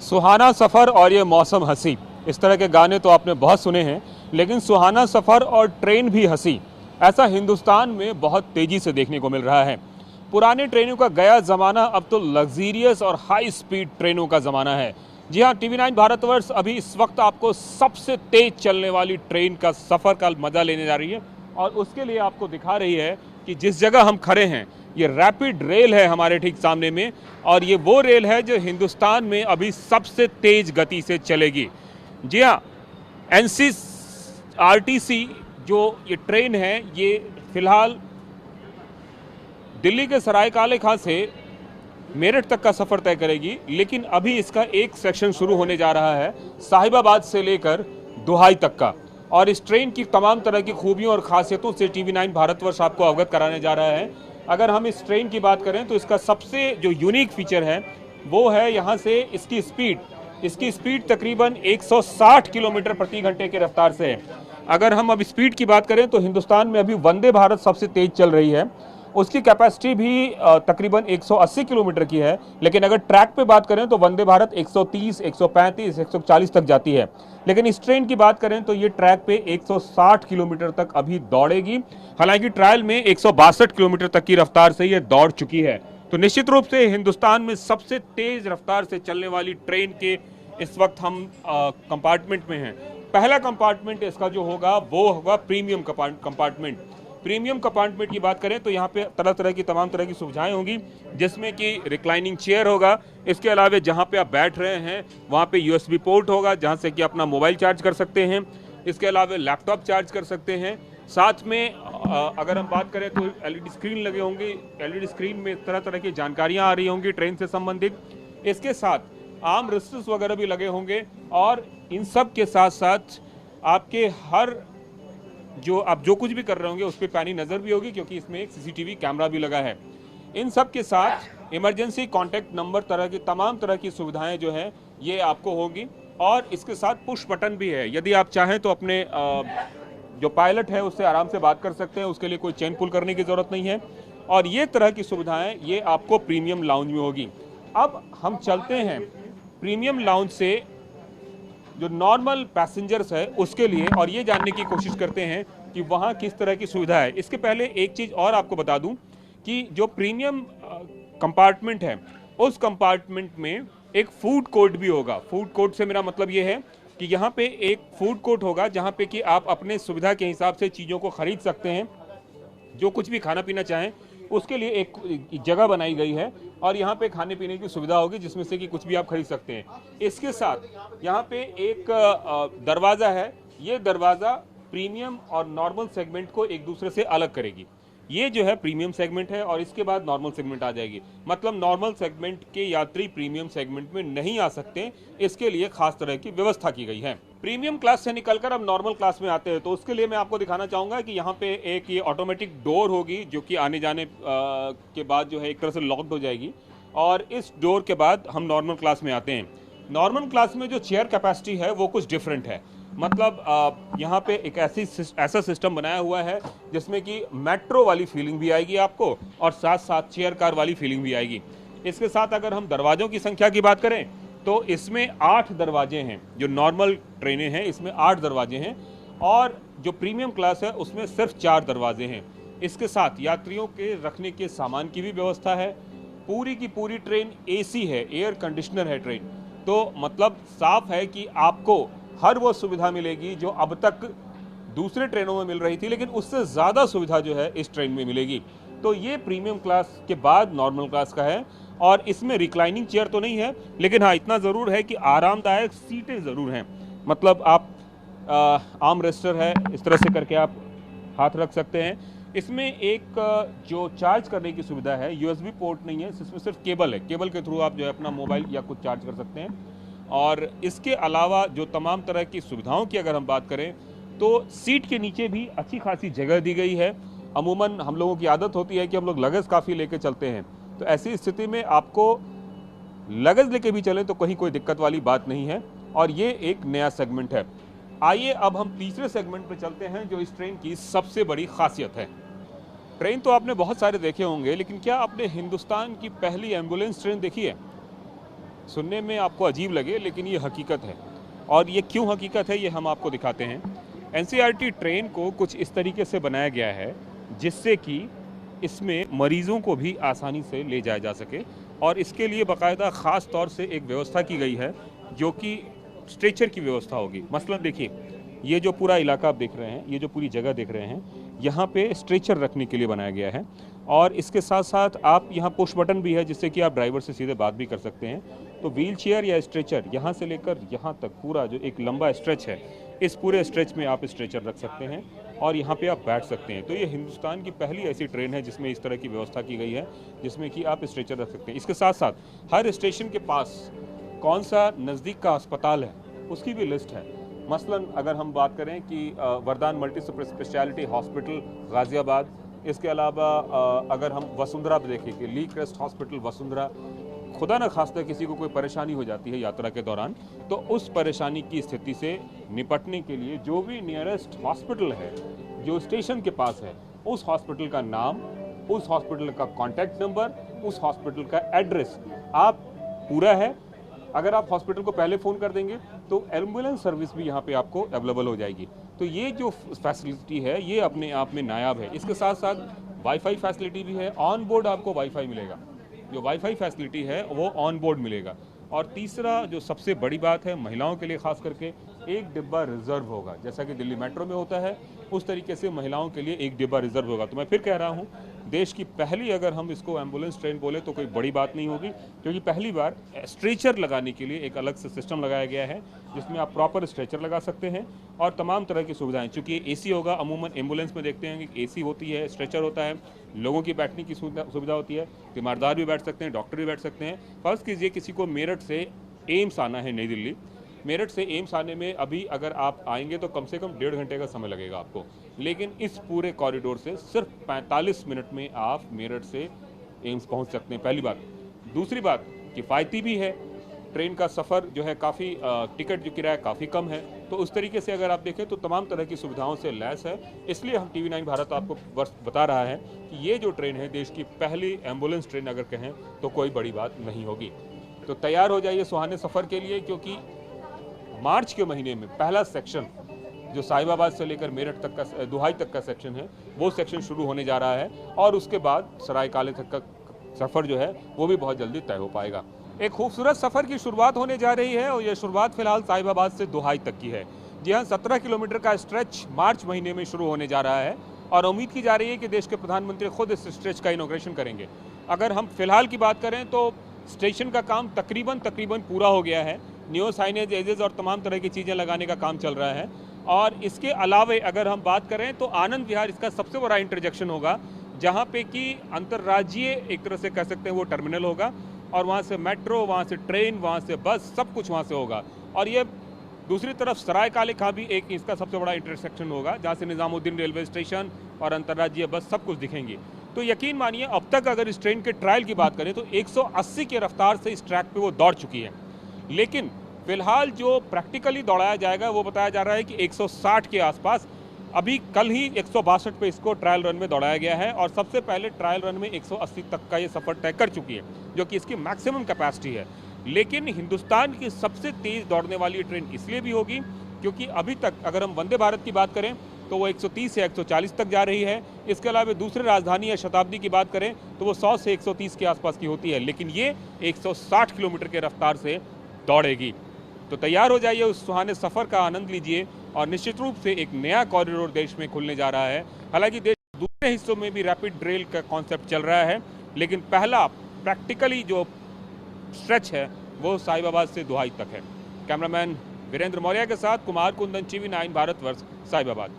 सुहाना सफ़र और ये मौसम हंसी, इस तरह के गाने तो आपने बहुत सुने हैं, लेकिन सुहाना सफ़र और ट्रेन भी हंसी, ऐसा हिंदुस्तान में बहुत तेज़ी से देखने को मिल रहा है। पुरानी ट्रेनों का गया ज़माना अब तो लग्जीरियस और हाई स्पीड ट्रेनों का ज़माना है। जी हाँ, TV9 भारतवर्ष अभी इस वक्त आपको सबसे तेज़ चलने वाली ट्रेन का सफ़र का मज़ा लेने जा रही है और उसके लिए आपको दिखा रही है कि जिस जगह हम खड़े हैं ये रैपिड रेल है हमारे ठीक सामने में, और ये वो रेल है जो हिंदुस्तान में अभी सबसे तेज गति से चलेगी। जी हाँ, NCRTC जो ये ट्रेन है ये फिलहाल दिल्ली के सरायकाले खां से मेरठ तक का सफ़र तय करेगी, लेकिन अभी इसका एक सेक्शन शुरू होने जा रहा है साहिबाबाद से लेकर दुहाई तक का, और इस ट्रेन की तमाम तरह की खूबियों और खासियतों से TV9 भारतवर्ष आपको अवगत कराने जा रहा है। अगर हम इस ट्रेन की बात करें तो इसका सबसे जो यूनिक फीचर है वो है यहाँ से इसकी स्पीड तकरीबन 160 किलोमीटर प्रति घंटे की रफ्तार से है। अगर हम अब स्पीड की बात करें तो हिंदुस्तान में अभी वंदे भारत सबसे तेज चल रही है, उसकी कैपेसिटी भी तकरीबन 180 किलोमीटर की है, लेकिन अगर ट्रैक पे बात करें तो वंदे भारत 130, 135, 140 तक जाती है। लेकिन इस ट्रेन की बात करें तो ये ट्रैक पे 160 किलोमीटर तक अभी दौड़ेगी। हालांकि ट्रायल में 162 किलोमीटर तक की रफ्तार से ये दौड़ चुकी है। तो निश्चित रूप से हिंदुस्तान में सबसे तेज रफ्तार से चलने वाली ट्रेन के इस वक्त हम कंपार्टमेंट में हैं। पहला कंपार्टमेंट इसका जो होगा वो होगा प्रीमियम कंपार्टमेंट। प्रीमियम कंपार्टमेंट की बात करें तो यहाँ पे तमाम तरह की सुविधाएं होंगी, जिसमें कि रिक्लाइनिंग चेयर होगा। इसके अलावा जहाँ पे आप बैठ रहे हैं वहाँ पे USB पोर्ट होगा जहाँ से कि अपना मोबाइल चार्ज कर सकते हैं। इसके अलावा लैपटॉप चार्ज कर सकते हैं। साथ में अगर हम बात करें तो LED स्क्रीन लगे होंगे। LED स्क्रीन में तरह तरह की जानकारियाँ आ रही होंगी ट्रेन से संबंधित। इसके साथ आर्म रेस्टर्स वगैरह भी लगे होंगे, और इन सब के साथ साथ आपके हर आप जो कुछ भी कर रहे होंगे उस पर पैनी नज़र भी होगी, क्योंकि इसमें एक CCTV कैमरा भी लगा है। इन सब के साथ इमरजेंसी कॉन्टैक्ट नंबर तमाम तरह की सुविधाएं जो है ये आपको होगी, और इसके साथ पुश बटन भी है। यदि आप चाहें तो अपने जो पायलट है उससे आराम से बात कर सकते हैं, उसके लिए कोई चेन पुल करने की ज़रूरत नहीं है। और ये तरह की सुविधाएं ये आपको प्रीमियम लाउंज में होगी। अब हम चलते हैं प्रीमियम लाउंज से जो नॉर्मल पैसेंजर्स है उसके लिए, और ये जानने की कोशिश करते हैं कि वहाँ किस तरह की सुविधा है। इसके पहले एक चीज़ और आपको बता दूं कि जो प्रीमियम कंपार्टमेंट है उस कंपार्टमेंट में एक फूड कोर्ट भी होगा। फूड कोर्ट से मेरा मतलब ये है कि यहाँ पे एक फूड कोर्ट होगा जहाँ पे कि आप अपने सुविधा के हिसाब से चीज़ों को खरीद सकते हैं। जो कुछ भी खाना पीना चाहें उसके लिए एक जगह बनाई गई है, और यहाँ पे खाने पीने की सुविधा होगी जिसमें से कि कुछ भी आप खरीद सकते हैं। इसके साथ यहाँ पे एक दरवाज़ा है। ये दरवाज़ा प्रीमियम और नॉर्मल सेगमेंट को एक दूसरे से अलग करेगी। ये जो है प्रीमियम सेगमेंट है और इसके बाद नॉर्मल सेगमेंट आ जाएगी। मतलब नॉर्मल सेगमेंट के यात्री प्रीमियम सेगमेंट में नहीं आ सकते, इसके लिए खास तरह की व्यवस्था की गई है। प्रीमियम क्लास से निकलकर अब नॉर्मल क्लास में आते हैं, तो उसके लिए मैं आपको दिखाना चाहूँगा कि यहाँ पे एक ये ऑटोमेटिक डोर होगी जो कि आने जाने के बाद जो है एक तरह से लॉक्ड हो जाएगी, और इस डोर के बाद हम नॉर्मल क्लास में आते हैं। नॉर्मल क्लास में जो चेयर कैपेसिटी है वो कुछ डिफरेंट है। मतलब यहाँ पे एक ऐसा सिस्टम बनाया हुआ है जिसमें कि मेट्रो वाली फीलिंग भी आएगी आपको, और साथ साथ चेयर कार वाली फीलिंग भी आएगी। इसके साथ अगर हम दरवाज़ों की संख्या की बात करें तो इसमें 8 दरवाजे हैं। जो नॉर्मल ट्रेनें हैं इसमें 8 दरवाजे हैं, और जो प्रीमियम क्लास है उसमें सिर्फ 4 दरवाजे हैं। इसके साथ यात्रियों के रखने के सामान की भी व्यवस्था है। पूरी की पूरी ट्रेन AC है, एयर कंडीशनर है ट्रेन। तो मतलब साफ है कि आपको हर वो सुविधा मिलेगी जो अब तक दूसरे ट्रेनों में मिल रही थी, लेकिन उससे ज़्यादा सुविधा जो है इस ट्रेन में मिलेगी। तो ये प्रीमियम क्लास के बाद नॉर्मल क्लास का है, और इसमें रिक्लाइनिंग चेयर तो नहीं है, लेकिन हाँ इतना ज़रूर है कि आरामदायक सीटें ज़रूर हैं। मतलब आप आर्म रेस्टर है, इस तरह से करके आप हाथ रख सकते हैं। इसमें एक जो चार्ज करने की सुविधा है, USB पोर्ट नहीं है, इसमें सिर्फ केबल है। केबल के थ्रू आप जो है अपना मोबाइल या कुछ चार्ज कर सकते हैं। और इसके अलावा जो तमाम तरह की सुविधाओं की अगर हम बात करें तो सीट के नीचे भी अच्छी खासी जगह दी गई है। अमूमन हम लोगों की आदत होती है कि हम लोग लगेज काफ़ी लेके चलते हैं, तो ऐसी स्थिति में आपको लगेज लेके भी चलें तो कहीं कोई दिक्कत वाली बात नहीं है, और ये एक नया सेगमेंट है। आइए अब हम तीसरे सेगमेंट पे चलते हैं जो इस ट्रेन की सबसे बड़ी खासियत है। ट्रेन तो आपने बहुत सारे देखे होंगे, लेकिन क्या आपने हिंदुस्तान की पहली एम्बुलेंस ट्रेन देखी है? सुनने में आपको अजीब लगे लेकिन ये हकीकत है। और ये क्यों हकीकत है ये हम आपको दिखाते हैं। एनसीईआरटी ट्रेन को कुछ इस तरीके से बनाया गया है जिससे कि इसमें मरीज़ों को भी आसानी से ले जाया जा सके, और इसके लिए बाकायदा ख़ास तौर से एक व्यवस्था की गई है जो कि स्ट्रेचर की व्यवस्था होगी। मसलन देखिए, ये जो पूरा इलाका आप देख रहे हैं, ये जो पूरी जगह देख रहे हैं, यहाँ पे स्ट्रेचर रखने के लिए बनाया गया है। और इसके साथ साथ आप यहाँ पुश बटन भी है जिससे कि आप ड्राइवर से सीधे बात भी कर सकते हैं। तो व्हील चेयर या स्ट्रेचर यहाँ से लेकर यहाँ तक पूरा जो एक लंबा स्ट्रेच है, इस पूरे स्ट्रेच में आप स्ट्रेचर रख सकते हैं और यहाँ पे आप बैठ सकते हैं। तो ये हिंदुस्तान की पहली ऐसी ट्रेन है जिसमें इस तरह की व्यवस्था की गई है जिसमें कि आप स्ट्रेचर रख सकते हैं। इसके साथ साथ हर स्टेशन के पास कौन सा नज़दीक का अस्पताल है उसकी भी लिस्ट है। मसलन अगर हम बात करें कि वरदान multi super speciality hospital Ghaziabad, इसके अलावा अगर हम वसुंधरा पे देखें कि ली क्रेस्ट हॉस्पिटल वसुंधरा, खुदा न खास्ता किसी को कोई परेशानी हो जाती है यात्रा के दौरान, तो उस परेशानी की स्थिति से निपटने के लिए जो भी नियरेस्ट हॉस्पिटल है जो स्टेशन के पास है, उस हॉस्पिटल का नाम, उस हॉस्पिटल का कॉन्टैक्ट नंबर, उस हॉस्पिटल का एड्रेस आप पूरा है, अगर आप हॉस्पिटल को पहले फ़ोन कर देंगे तो एम्बुलेंस सर्विस भी यहाँ पे आपको अवेलेबल हो जाएगी। तो ये जो फैसिलिटी है ये अपने आप में नायाब है। इसके साथ साथ वाईफाई फैसिलिटी भी है, ऑन बोर्ड आपको वाईफाई मिलेगा, जो वाईफाई फैसिलिटी है वो ऑन बोर्ड मिलेगा। और तीसरा जो सबसे बड़ी बात है महिलाओं के लिए ख़ास करके, एक डिब्बा रिजर्व होगा, जैसा कि दिल्ली मेट्रो में होता है उस तरीके से महिलाओं के लिए एक डिब्बा रिजर्व होगा। तो मैं फिर कह रहा हूँ, देश की पहली अगर हम इसको एम्बुलेंस ट्रेन बोले तो कोई बड़ी बात नहीं होगी, क्योंकि पहली बार स्ट्रेचर लगाने के लिए एक अलग से सिस्टम लगाया गया है जिसमें आप प्रॉपर स्ट्रेचर लगा सकते हैं और तमाम तरह की सुविधाएं। चूँकि एसी होगा, अमूमन एम्बुलेंस में देखते हैं कि एसी होती है, स्ट्रेचर होता है, लोगों की बैठने की सुविधा होती है, तीमारदार भी बैठ सकते हैं, डॉक्टर भी बैठ सकते हैं। फर्ज कीजिए किसी को मेरठ से एम्स आना है नई दिल्ली, मेरठ से एम्स आने में अभी अगर आप आएंगे तो कम से कम 1.5 घंटे का समय लगेगा आपको, लेकिन इस पूरे कॉरिडोर से सिर्फ 45 मिनट में आप मेरठ से एम्स पहुंच सकते हैं। पहली बात। दूसरी बात, किफ़ायती भी है, ट्रेन का सफ़र जो है काफ़ी टिकट जो किराया काफ़ी कम है। तो उस तरीके से अगर आप देखें तो तमाम तरह की सुविधाओं से लैस है। इसलिए हम TV9 भारत आपको बता रहा है कि ये जो ट्रेन है देश की पहली एम्बुलेंस ट्रेन अगर कहें तो कोई बड़ी बात नहीं होगी। तो तैयार हो जाइए सुहाने सफ़र के लिए, क्योंकि मार्च के महीने में पहला सेक्शन जो साहिबाबाद से लेकर मेरठ तक का दुहाई तक का सेक्शन है वो सेक्शन शुरू होने जा रहा है, और उसके बाद सरायकाले तक का सफ़र जो है वो भी बहुत जल्दी तय हो पाएगा। एक खूबसूरत सफ़र की शुरुआत होने जा रही है और ये शुरुआत फिलहाल साहिबाबाद से दुहाई तक की है। जी हाँ, 17 किलोमीटर का स्ट्रेच मार्च महीने में शुरू होने जा रहा है और उम्मीद की जा रही है कि देश के प्रधानमंत्री खुद इस स्ट्रेच का इनॉग्रेशन करेंगे। अगर हम फिलहाल की बात करें तो स्टेशन का काम तकरीबन पूरा हो गया है। न्यू साइनेज, एजेस और तमाम तरह की चीज़ें लगाने का काम चल रहा है। और इसके अलावे अगर हम बात करें तो आनंद विहार इसका सबसे बड़ा इंटरजेक्शन होगा, जहाँ पे कि अंतर्राज्यीय एक तरह से कह सकते हैं वो टर्मिनल होगा, और वहाँ से मेट्रो, वहाँ से ट्रेन, वहाँ से बस, सब कुछ वहाँ से होगा। और ये दूसरी तरफ सरायकाले का भी एक इसका सबसे बड़ा इंटरसेक्शन होगा, जहाँ से निज़ामुद्दीन रेलवे स्टेशन और अंतर्राज्यीय बस सब कुछ दिखेंगी। तो यकीन मानिए अब तक अगर इस ट्रेन के ट्रायल की बात करें तो 180 की रफ्तार से इस ट्रैक पे वो दौड़ चुकी है, लेकिन फिलहाल जो प्रैक्टिकली दौड़ाया जाएगा वो बताया जा रहा है कि 160 के आसपास। अभी कल ही 162 पे इसको ट्रायल रन में दौड़ाया गया है और सबसे पहले ट्रायल रन में 180 तक का ये सफ़र तय कर चुकी है, जो कि इसकी मैक्सिमम कैपेसिटी है। लेकिन हिंदुस्तान की सबसे तेज़ दौड़ने वाली ट्रेन इसलिए भी होगी क्योंकि अभी तक अगर हम वंदे भारत की बात करें तो वो 130 से 140 तक जा रही है। इसके अलावा दूसरे राजधानी या शताब्दी की बात करें तो वो 100 से 130 के आसपास की होती है, लेकिन ये 160 किलोमीटर के रफ्तार से दौड़ेगी। तो तैयार हो जाइए, उस सुहाने सफ़र का आनंद लीजिए और निश्चित रूप से एक नया कॉरिडोर देश में खुलने जा रहा है। हालांकि देश दूसरे हिस्सों में भी रैपिड रेल का कॉन्सेप्ट चल रहा है, लेकिन पहला प्रैक्टिकली जो स्ट्रेच है वो साहिबाबाद से दुहाई तक है। कैमरामैन वीरेंद्र मौर्य के साथ कुमार कुंदन, TV9 भारतवर्ष, साहिबाबाद।